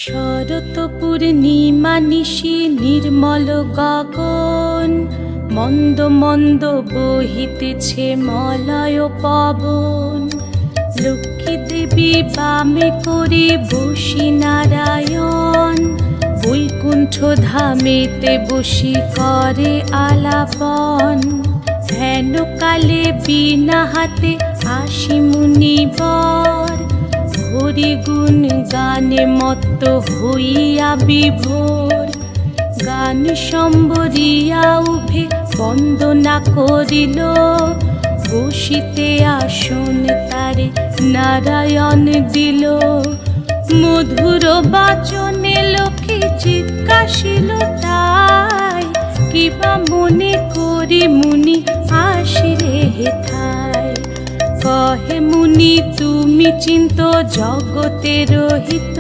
শরৎ পূর্ণিমা নিশি নির্মল গগন, মন্দ মন্দ বহিতেছে মলয় পবন। লক্ষ্মী দেবী বামে করে বসি নারায়ণ, বৈকুণ্ঠ ধামেতে বসি করে আলাপন। হেন কালে বিনা হাতে আসি মুনিবর, হরি গুণ গানে মত্ত হইয়া বিভোর। গান সম্বরিয়া উভে বন্দনা করিল, বসিতে আসন তারে নারায়ণ দিল। মধুর বাচনে লোকে জিজ্ঞাসিল তাই, কিবা মনে করি মুনি আসিরে হেথায়। কহে মুনি তুমি চিন্ত জগতের হিত,